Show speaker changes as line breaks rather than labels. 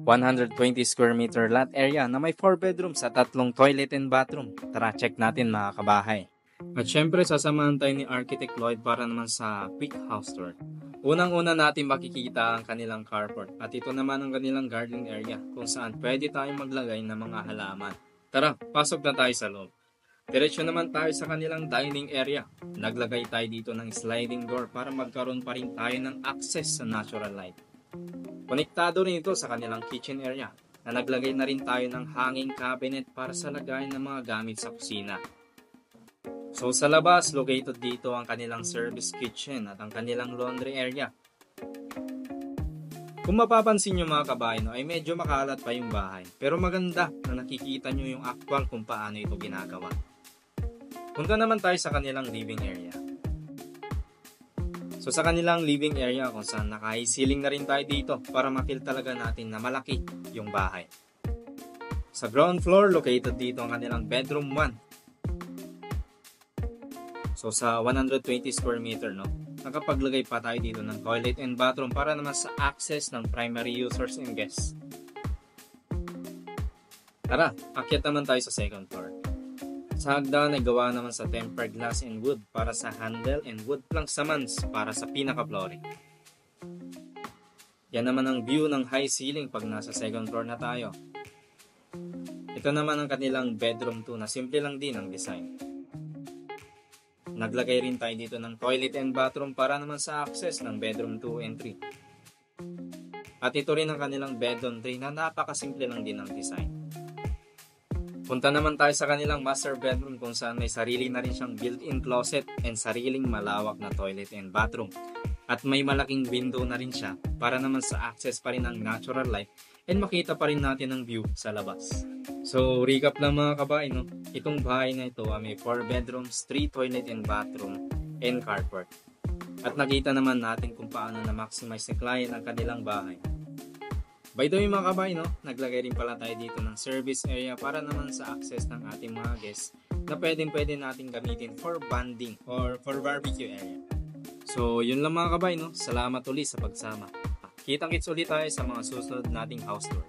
120 square meter lot area na may 4 bedrooms at 3 toilet and bathroom. Tara, check natin mga kabahay. At syempre, sasamahan tayo ni Architect Lloyd para naman sa quick house tour. Unang-una natin makikita ang kanilang carport at ito naman ang kanilang garden area kung saan pwede tayong maglagay ng mga halaman. Tara, pasok na tayo sa loob. Diretso naman tayo sa kanilang dining area. Naglagay tayo dito ng sliding door para magkaroon pa rin tayo ng access sa natural light. Konektado rin ito sa kanilang kitchen area na naglagay na rin tayo ng hanging cabinet para sa lagayan ng mga gamit sa kusina. So sa labas, located dito ang kanilang service kitchen at ang kanilang laundry area. Kung mapapansin nyo mga kabayan, ay medyo makalat pa yung bahay. Pero maganda na nakikita nyo yung actual kung paano ito ginagawa. Punta naman tayo sa kanilang living area. So sa kanilang living area kung saan naka-high ceiling na rin tayo dito para ma-feel talaga natin na malaki yung bahay. Sa ground floor, located dito ang kanilang bedroom 1. So sa 120 square meter, nakapaglagay pa tayo dito ng toilet and bathroom para naman sa access ng primary users and guests. Tara, akyat naman tayo sa second floor. Sa hagdan ay gawa naman sa tempered glass and wood para sa handle and wood plank samans para sa pinaka-flooring. Yan naman ang view ng high ceiling pag nasa second floor na tayo. Ito naman ang kanilang bedroom 2 na simple lang din ang design. Naglagay rin tayo dito ng toilet and bathroom para naman sa access ng bedroom 2 and 3. At ito rin ang kanilang bedroom 3 na napakasimple lang din ang design. Punta naman tayo sa kanilang master bedroom kung saan may sarili na rin siyang built-in closet and sariling malawak na toilet and bathroom. At may malaking window na rin siya para naman sa access pa rin ng natural light and makita pa rin natin ang view sa labas. So recap lang mga kabay, itong bahay na ito ay may 4 bedrooms, 3 toilet and bathroom and carport. At nakita naman natin kung paano na-maximize ni client ang kanilang bahay. By the way mga kabay, naglagay rin pala tayo dito ng service area para naman sa access ng ating mga guests na pwede natin gamitin for bonding or for barbecue area. So yun lang mga kabay, salamat ulit sa pagsama. Kitang-kits ulit tayo sa mga susunod nating house tour.